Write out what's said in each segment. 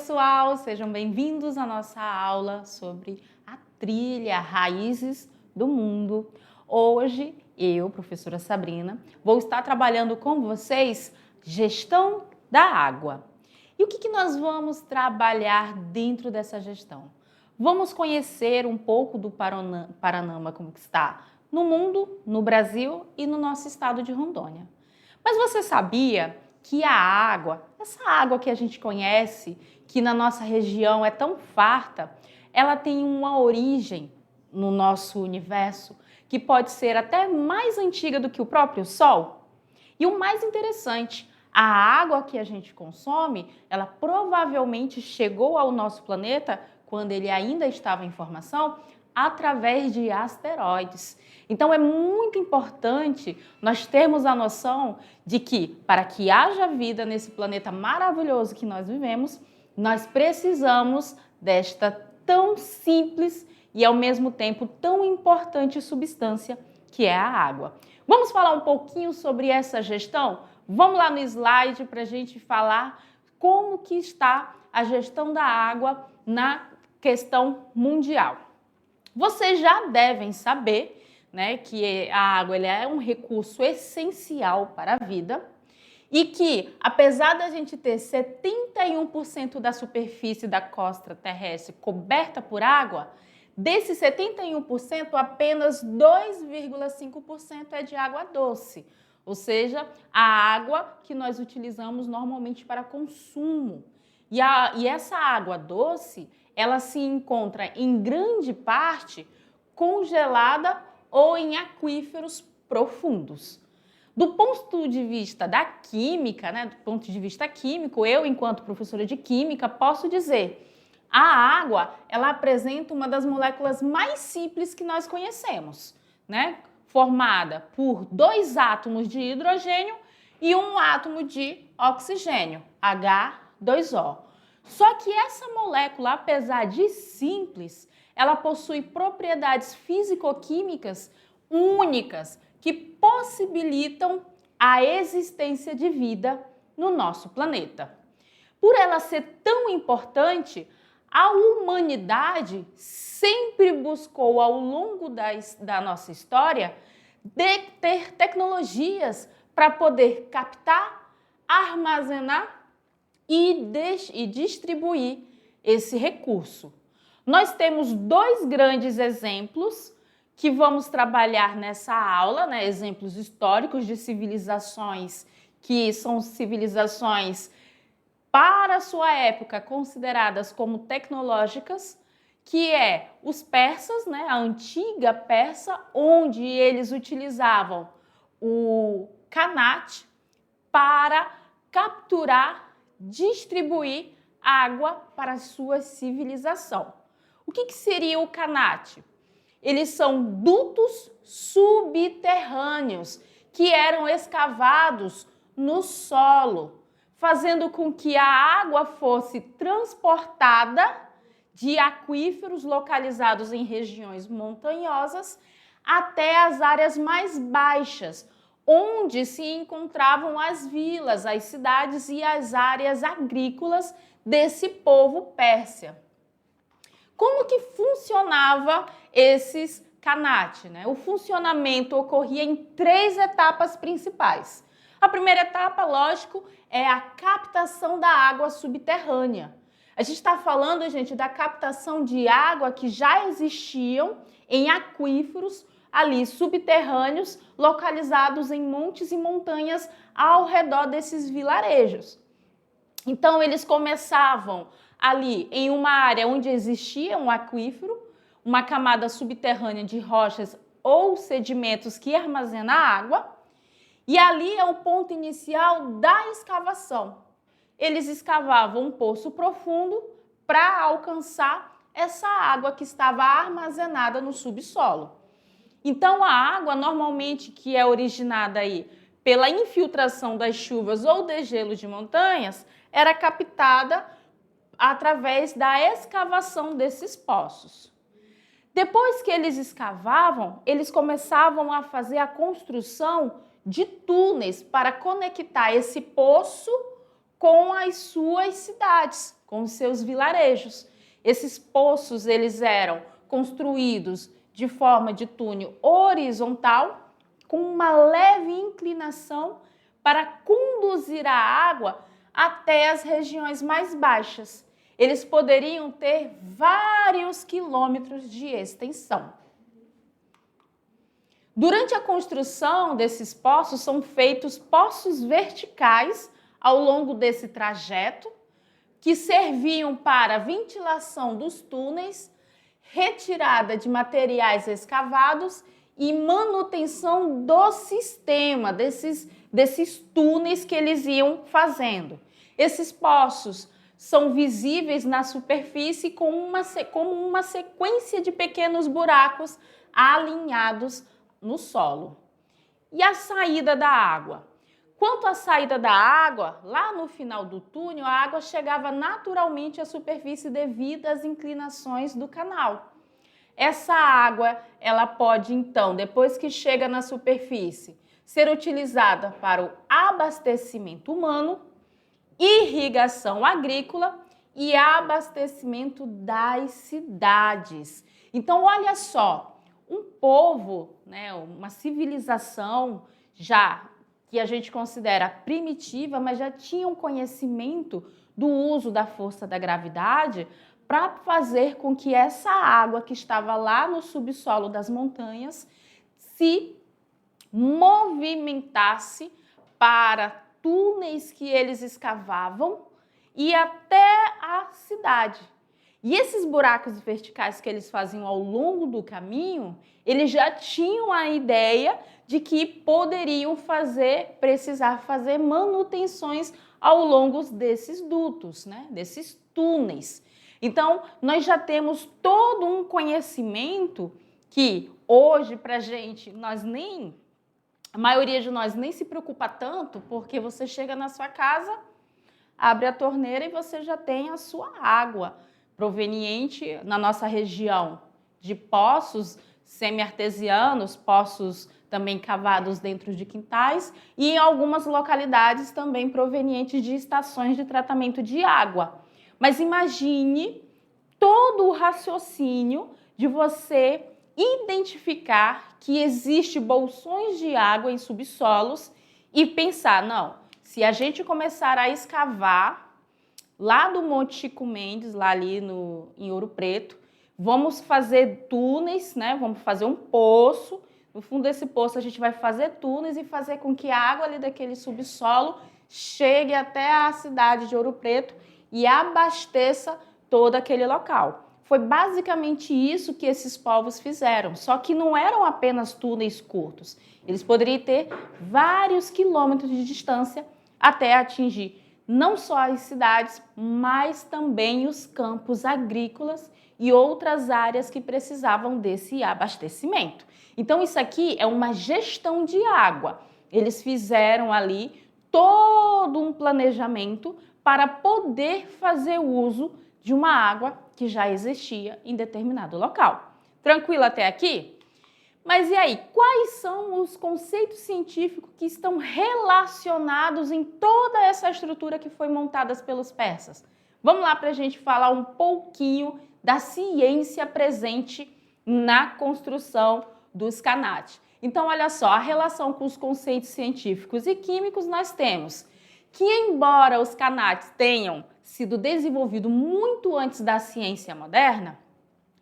pessoal, sejam bem-vindos à nossa aula sobre a trilha Raízes do Mundo. Hoje, eu, professora Sabrina, vou estar trabalhando com vocês gestão da água. E o que nós vamos trabalhar dentro dessa gestão? Vamos conhecer um pouco do Paraná, como que está no mundo, no Brasil e no nosso estado de Rondônia. Mas você sabia que a água, essa água que a gente conhece, que na nossa região é tão farta, ela tem uma origem no nosso universo que pode ser até mais antiga do que o próprio Sol? E o mais interessante, a água que a gente consome, ela provavelmente chegou ao nosso planeta quando ele ainda estava em formação, através de asteroides. Então é muito importante nós termos a noção de que, para que haja vida nesse planeta maravilhoso que nós vivemos, nós precisamos desta tão simples e ao mesmo tempo tão importante substância que é a água. Vamos falar um pouquinho sobre essa gestão? Vamos lá no slide para a gente falar como que está a gestão da água na questão mundial. Vocês já devem saber, né, que a água é um recurso essencial para a vida e que, apesar da gente ter 71% da superfície da costa terrestre coberta por água, desses 71%, apenas 2,5% é de água doce, ou seja, a água que nós utilizamos normalmente para consumo. E essa água doce, ela se encontra em grande parte congelada ou em aquíferos profundos. Do ponto de vista da química, né, do ponto de vista químico, eu, enquanto professora de química, posso dizer, a água, ela apresenta uma das moléculas mais simples que nós conhecemos, né, formada por 2 átomos de hidrogênio e 1 átomo de oxigênio, H2O. Só que essa molécula, apesar de simples, ela possui propriedades físico-químicas únicas que possibilitam a existência de vida no nosso planeta. Por ela ser tão importante, a humanidade sempre buscou ao longo da nossa história ter tecnologias para poder captar, armazenar e distribuir esse recurso. Nós temos 2 grandes exemplos que vamos trabalhar nessa aula, né? Exemplos históricos de civilizações que são civilizações para a sua época consideradas como tecnológicas, que é os persas, né? A antiga Pérsia, onde eles utilizavam o kanat para capturar, distribuir água para a sua civilização. O que seria o kanat? Eles são dutos subterrâneos que eram escavados no solo, fazendo com que a água fosse transportada de aquíferos localizados em regiões montanhosas até as áreas mais baixas, onde se encontravam as vilas, as cidades e as áreas agrícolas desse povo persa. Como que funcionava esses kanat, né? O funcionamento ocorria em 3 etapas principais. A primeira etapa, lógico, é a captação da água subterrânea. A gente está falando, gente, da captação de água que já existiam em aquíferos ali subterrâneos, localizados em montes e montanhas ao redor desses vilarejos. Então, eles começavam ali em uma área onde existia um aquífero, uma camada subterrânea de rochas ou sedimentos que armazena água, e ali é o ponto inicial da escavação. Eles escavavam um poço profundo para alcançar essa água que estava armazenada no subsolo. Então, a água normalmente que é originada aí pela infiltração das chuvas ou degelo de montanhas, era captada através da escavação desses poços. Depois que eles escavavam, eles começavam a fazer a construção de túneis para conectar esse poço com as suas cidades, com os seus vilarejos. Esses poços, eles eram construídos de forma de túnel horizontal, com uma leve inclinação para conduzir a água até as regiões mais baixas. Eles poderiam ter vários quilômetros de extensão. Durante a construção desses poços, são feitos poços verticais ao longo desse trajeto, que serviam para ventilação dos túneis, retirada de materiais escavados e manutenção do sistema, desses túneis que eles iam fazendo. Esses poços são visíveis na superfície como uma sequência de pequenos buracos alinhados no solo. E a saída da água? Quanto à saída da água, lá no final do túnel, a água chegava naturalmente à superfície devido às inclinações do canal. Essa água, ela pode, então, depois que chega na superfície, ser utilizada para o abastecimento humano, irrigação agrícola e abastecimento das cidades. Então, olha só, um povo, né, uma civilização já que a gente considera primitiva, mas já tinha um conhecimento do uso da força da gravidade para fazer com que essa água que estava lá no subsolo das montanhas se movimentasse para túneis que eles escavavam e até a cidade. E esses buracos verticais que eles faziam ao longo do caminho, eles já tinham a ideia de que poderiam precisar fazer manutenções ao longo desses dutos, né? Desses túneis. Então, nós já temos todo um conhecimento que hoje, para a gente, a maioria de nós nem se preocupa tanto, porque você chega na sua casa, abre a torneira e você já tem a sua água proveniente na nossa região de poços semi-artesianos, poços também cavados dentro de quintais e em algumas localidades também provenientes de estações de tratamento de água. Mas imagine todo o raciocínio de você identificar que existe bolsões de água em subsolos e pensar, não, se a gente começar a escavar lá do Monte Chico Mendes, lá ali em Ouro Preto, vamos fazer túneis, né? Vamos fazer um poço. No fundo desse poço a gente vai fazer túneis e fazer com que a água ali daquele subsolo chegue até a cidade de Ouro Preto e abasteça todo aquele local. Foi basicamente isso que esses povos fizeram, só que não eram apenas túneis curtos. Eles poderiam ter vários quilômetros de distância até atingir não só as cidades, mas também os campos agrícolas e outras áreas que precisavam desse abastecimento. Então, isso aqui é uma gestão de água. Eles fizeram ali todo um planejamento para poder fazer uso de uma água que já existia em determinado local. Tranquilo até aqui? Mas e aí, quais são os conceitos científicos que estão relacionados em toda essa estrutura que foi montada pelos persas? Vamos lá para a gente falar um pouquinho da ciência presente na construção dos Qanat. Então, olha só, a relação com os conceitos científicos e químicos nós temos que, embora os Qanat tenham sido desenvolvidos muito antes da ciência moderna,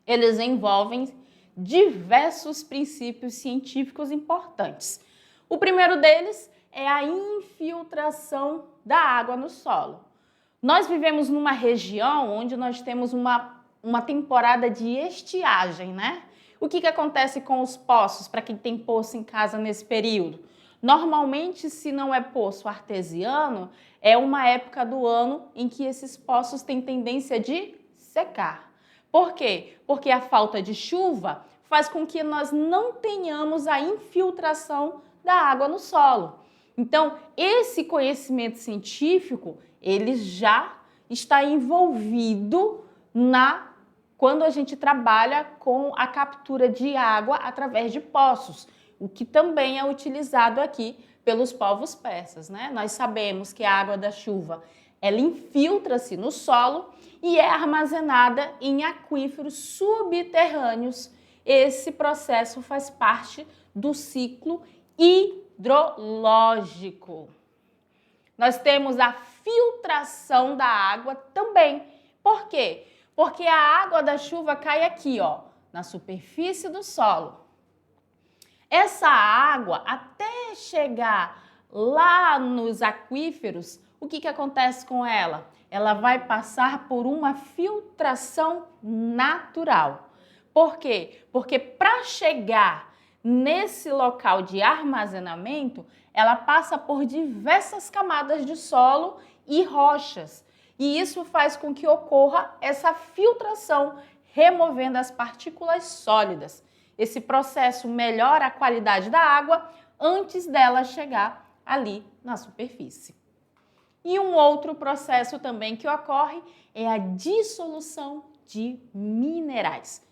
eles envolvem diversos princípios científicos importantes. O primeiro deles é a infiltração da água no solo. Nós vivemos numa região onde nós temos uma temporada de estiagem, né? O que acontece com os poços, para quem tem poço em casa nesse período? Normalmente, se não é poço artesiano, é uma época do ano em que esses poços têm tendência de secar. Por quê? Porque a falta de chuva faz com que nós não tenhamos a infiltração da água no solo. Então, esse conhecimento científico, ele já está envolvido quando a gente trabalha com a captura de água através de poços, o que também é utilizado aqui pelos povos persas, né? Nós sabemos que a água da chuva, ela infiltra-se no solo e é armazenada em aquíferos subterrâneos. Esse processo faz parte do ciclo hidrológico. Nós temos a filtração da água também. Por quê? Porque a água da chuva cai aqui, ó, na superfície do solo. Essa água, até chegar lá nos aquíferos, o que acontece com ela? Ela vai passar por uma filtração natural. Por quê? Porque para chegar nesse local de armazenamento, ela passa por diversas camadas de solo e rochas. E isso faz com que ocorra essa filtração, removendo as partículas sólidas. Esse processo melhora a qualidade da água antes dela chegar ali na superfície. E um outro processo também que ocorre é a dissolução de minerais.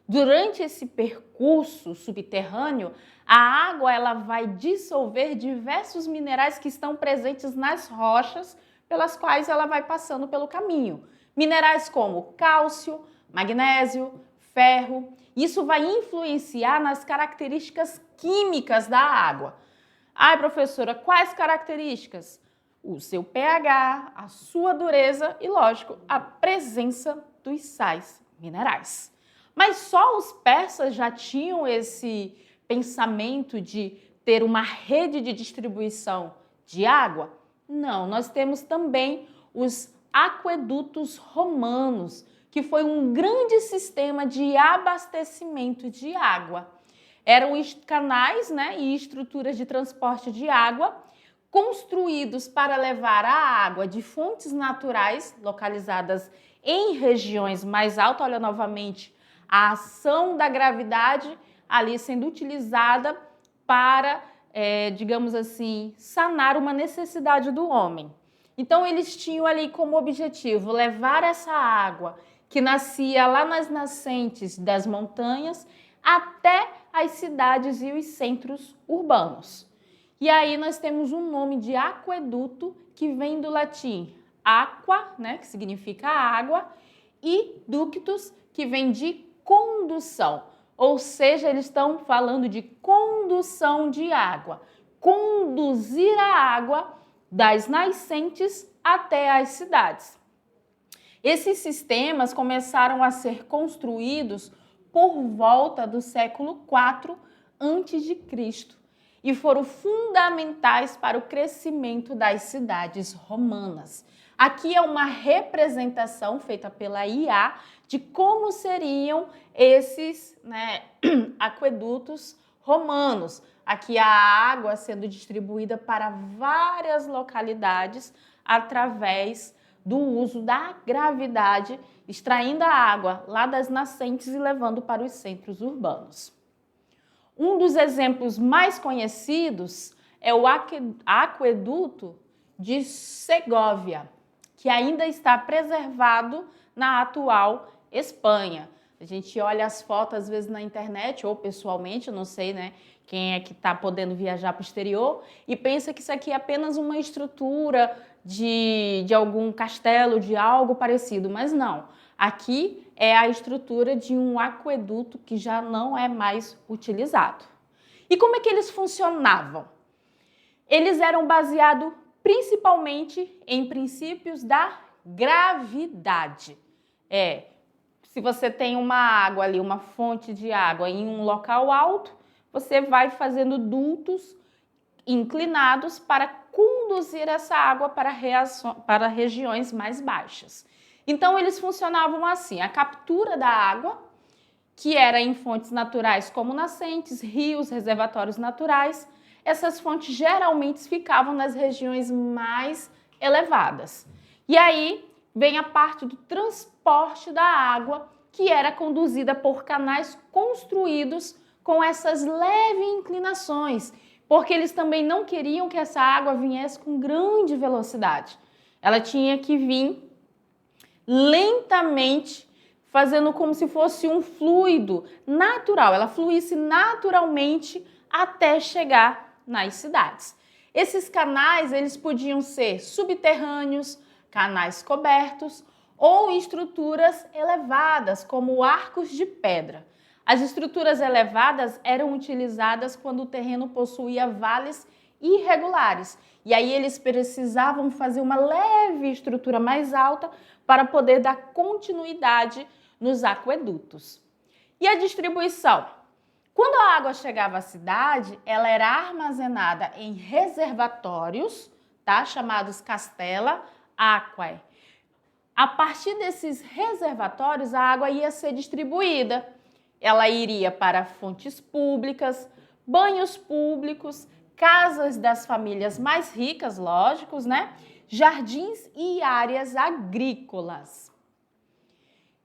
Durante esse percurso subterrâneo, a água ela vai dissolver diversos minerais que estão presentes nas rochas pelas quais ela vai passando pelo caminho. Minerais como cálcio, magnésio, ferro. Isso vai influenciar nas características químicas da água. Ai, professora, quais características? O seu pH, a sua dureza e, lógico, a presença dos sais minerais. Mas só os persas já tinham esse pensamento de ter uma rede de distribuição de água? Não, nós temos também os aquedutos romanos, que foi um grande sistema de abastecimento de água. Eram canais, e estruturas de transporte de água construídos para levar a água de fontes naturais localizadas em regiões mais altas. Olha novamente a ação da gravidade ali sendo utilizada para, digamos assim, sanar uma necessidade do homem. Então eles tinham ali como objetivo levar essa água que nascia lá nas nascentes das montanhas até as cidades e os centros urbanos. E aí nós temos um nome de aqueduto que vem do latim aqua, que significa água, e ductus, que vem de condução. Ou seja, eles estão falando de condução de água, conduzir a água das nascentes até as cidades. Esses sistemas começaram a ser construídos por volta do século IV a.C. e foram fundamentais para o crescimento das cidades romanas. Aqui é uma representação feita pela IA de como seriam esses aquedutos romanos. Aqui a água sendo distribuída para várias localidades através do uso da gravidade, extraindo a água lá das nascentes e levando para os centros urbanos. Um dos exemplos mais conhecidos é o aqueduto de Segóvia, que ainda está preservado na atual Espanha. A gente olha as fotos às vezes na internet ou pessoalmente, eu não sei, quem é que está podendo viajar para o exterior e pensa que isso aqui é apenas uma estrutura de algum castelo, de algo parecido, mas não. Aqui é a estrutura de um aqueduto que já não é mais utilizado. E como é que eles funcionavam? Eles eram baseados principalmente em princípios da gravidade. Se você tem uma água ali, uma fonte de água em um local alto, você vai fazendo dutos inclinados para conduzir essa água para regiões mais baixas. Então, eles funcionavam assim, a captura da água, que era em fontes naturais como nascentes, rios, reservatórios naturais. Essas fontes geralmente ficavam nas regiões mais elevadas. E aí vem a parte do transporte da água, que era conduzida por canais construídos com essas leves inclinações, porque eles também não queriam que essa água viesse com grande velocidade. Ela tinha que vir lentamente, fazendo como se fosse um fluido natural. Ela fluísse naturalmente até chegar nas cidades. Esses canais, eles podiam ser subterrâneos, canais cobertos ou estruturas elevadas, como arcos de pedra. As estruturas elevadas eram utilizadas quando o terreno possuía vales irregulares. E aí eles precisavam fazer uma leve estrutura mais alta para poder dar continuidade nos aquedutos. E a distribuição? Quando a água chegava à cidade, ela era armazenada em reservatórios, tá? Chamados castella aquae. A partir desses reservatórios, a água ia ser distribuída. Ela iria para fontes públicas, banhos públicos, casas das famílias mais ricas, lógicos, né? Jardins e áreas agrícolas.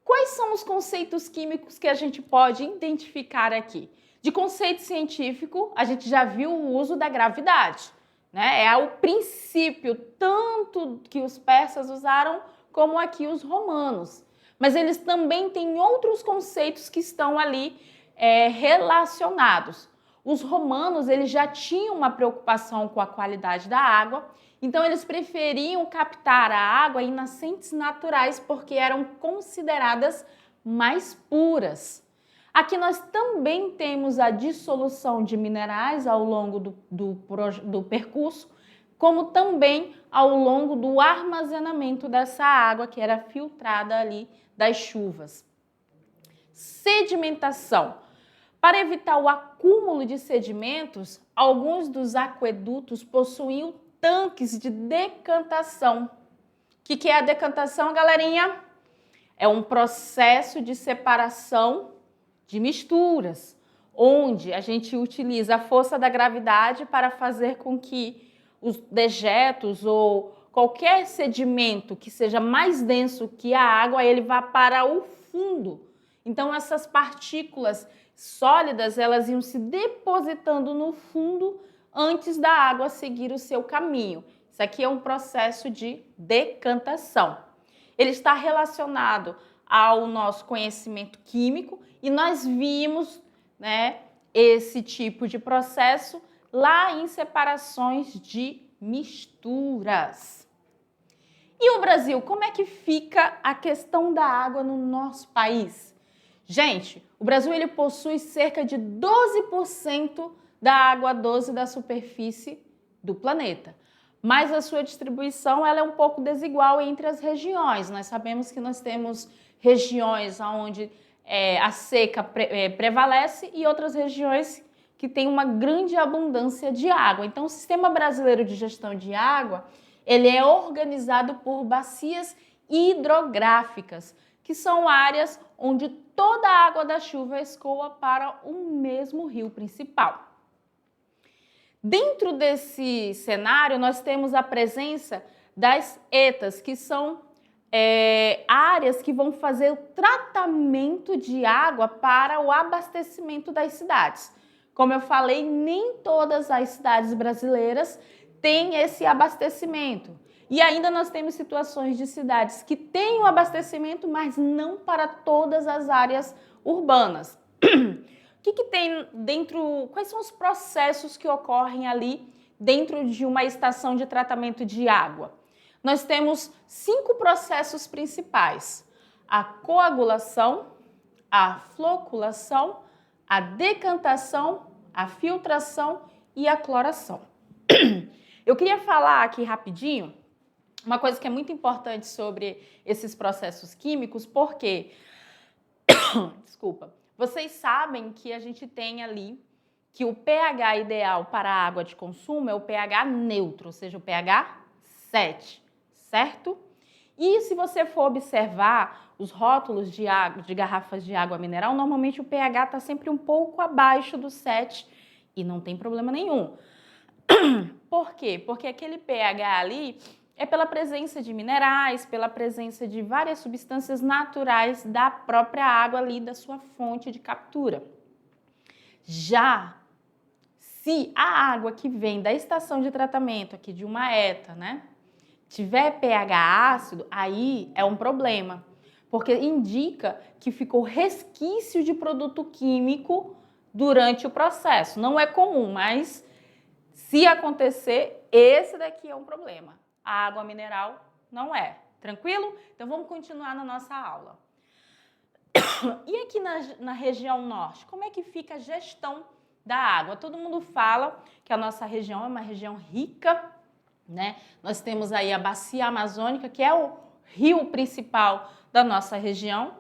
Quais são os conceitos químicos que a gente pode identificar aqui? De conceito científico, a gente já viu o uso da gravidade, né? É o princípio tanto que os persas usaram como aqui os romanos. Mas eles também têm outros conceitos que estão ali relacionados. Os romanos eles já tinham uma preocupação com a qualidade da água, então eles preferiam captar a água em nascentes naturais porque eram consideradas mais puras. Aqui nós também temos a dissolução de minerais ao longo do percurso, como também ao longo do armazenamento dessa água que era filtrada ali das chuvas. Sedimentação. Para evitar o acúmulo de sedimentos, alguns dos aquedutos possuíam tanques de decantação. O que é a decantação, galerinha? É um processo de separação de misturas, onde a gente utiliza a força da gravidade para fazer com que os dejetos ou qualquer sedimento que seja mais denso que a água, ele vá para o fundo. Então, essas partículas sólidas, elas iam se depositando no fundo antes da água seguir o seu caminho. Isso aqui é um processo de decantação. Ele está relacionado ao nosso conhecimento químico e nós vimos, né, esse tipo de processo lá em separações de misturas. E o Brasil, como é que fica a questão da água no nosso país? Gente, o Brasil ele possui cerca de 12% da água doce da superfície do planeta. Mas a sua distribuição ela é um pouco desigual entre as regiões. Nós sabemos que nós temos regiões onde a seca prevalece e outras regiões que têm uma grande abundância de água. Então, o Sistema Brasileiro de Gestão de Água, ele é organizado por bacias hidrográficas, que são áreas onde toda a água da chuva escoa para o mesmo rio principal. Dentro desse cenário, nós temos a presença das ETAs, que são áreas que vão fazer o tratamento de água para o abastecimento das cidades. Como eu falei, nem todas as cidades brasileiras têm esse abastecimento. E ainda nós temos situações de cidades que têm o abastecimento, mas não para todas as áreas urbanas. O que tem dentro, quais são os processos que ocorrem ali dentro de uma estação de tratamento de água? Nós temos 5 processos principais: a coagulação, a floculação, a decantação, a filtração e a cloração. Eu queria falar aqui rapidinho uma coisa que é muito importante sobre esses processos químicos, porque, desculpa, vocês sabem que a gente tem ali que o pH ideal para a água de consumo é o pH neutro, ou seja, o pH 7, certo? E se você for observar os rótulos de garrafas de água mineral, normalmente o pH está sempre um pouco abaixo do 7 e não tem problema nenhum. Por quê? Porque aquele pH ali é pela presença de minerais, pela presença de várias substâncias naturais da própria água ali, da sua fonte de captura. Já se a água que vem da estação de tratamento aqui de uma ETA, né, tiver pH ácido, aí é um problema, porque indica que ficou resquício de produto químico durante o processo. Não é comum, mas se acontecer, esse daqui é um problema. A água mineral não é. Tranquilo? Então vamos continuar na nossa aula. E aqui na região norte, como é que fica a gestão da água? Todo mundo fala que a nossa região é uma região rica, né? Nós temos aí a Bacia Amazônica, que é o rio principal da nossa região.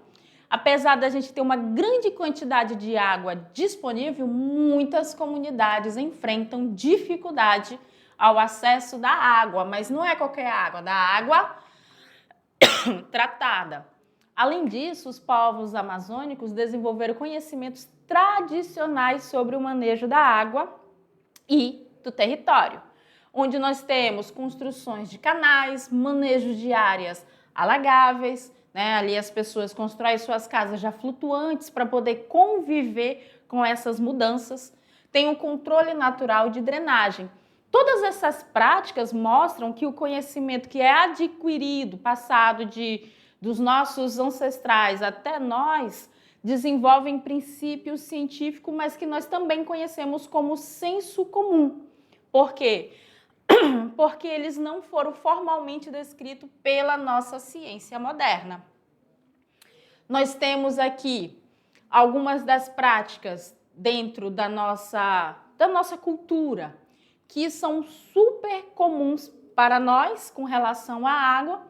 Apesar da gente ter uma grande quantidade de água disponível, muitas comunidades enfrentam dificuldade ao acesso da água, mas não é qualquer água, da água tratada. Além disso, os povos amazônicos desenvolveram conhecimentos tradicionais sobre o manejo da água e do território, onde nós temos construções de canais, manejo de áreas alagáveis, né? Ali as pessoas constroem suas casas já flutuantes para poder conviver com essas mudanças. Tem o controle natural de drenagem. Todas essas práticas mostram que o conhecimento que é adquirido, passado dos nossos ancestrais até nós, desenvolvem princípios científicos, mas que nós também conhecemos como senso comum. Por quê? Porque eles não foram formalmente descritos pela nossa ciência moderna. Nós temos aqui algumas das práticas dentro da nossa cultura que são super comuns para nós com relação à água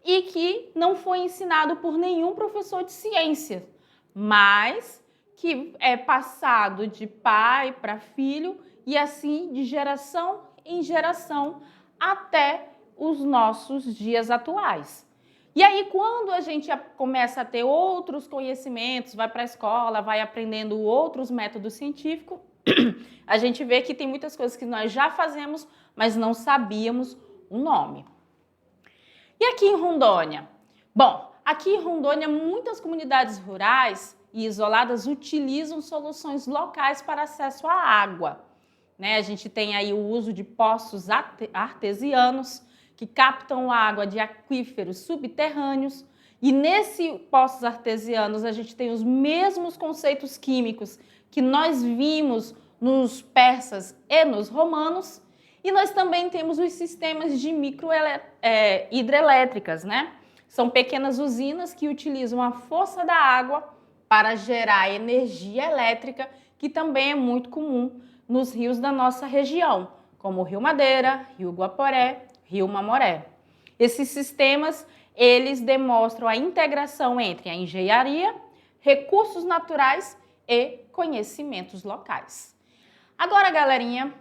e que não foi ensinado por nenhum professor de ciência, mas que é passado de pai para filho e assim de geração em geração até os nossos dias atuais. E aí, quando a gente começa a ter outros conhecimentos, vai para a escola, vai aprendendo outros métodos científicos, a gente vê que tem muitas coisas que nós já fazemos, mas não sabíamos o nome. E aqui em Rondônia? Bom, aqui em Rondônia, muitas comunidades rurais e isoladas utilizam soluções locais para acesso à água. Né? A gente tem aí o uso de poços artesianos que captam água de aquíferos subterrâneos. E nesses poços artesianos a gente tem os mesmos conceitos químicos que nós vimos nos persas e nos romanos. E nós também temos os sistemas de hidrelétricas, né? São pequenas usinas que utilizam a força da água para gerar energia elétrica, que também é muito comum nos rios da nossa região, como o Rio Madeira, Rio Guaporé, Rio Mamoré. Esses sistemas, eles demonstram a integração entre a engenharia, recursos naturais e conhecimentos locais. Agora, galerinha,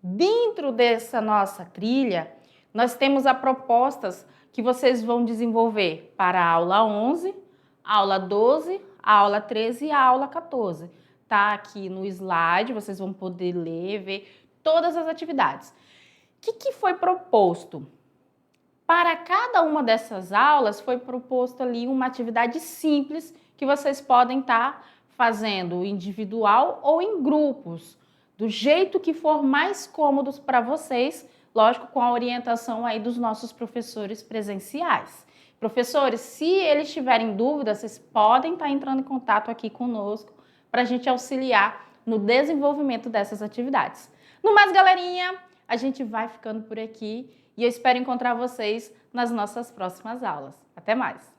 dentro dessa nossa trilha, nós temos as propostas que vocês vão desenvolver para a aula 11, a aula 12, a aula 13 e a aula 14. Tá aqui no slide, vocês vão poder ler, ver todas as atividades. O que foi proposto? Para cada uma dessas aulas foi proposto ali uma atividade simples que vocês podem estar fazendo individual ou em grupos, do jeito que for mais cômodo para vocês, lógico, com a orientação aí dos nossos professores presenciais. Professores, se eles tiverem dúvidas, vocês podem estar entrando em contato aqui conosco para a gente auxiliar no desenvolvimento dessas atividades. No mais, galerinha, a gente vai ficando por aqui e eu espero encontrar vocês nas nossas próximas aulas. Até mais!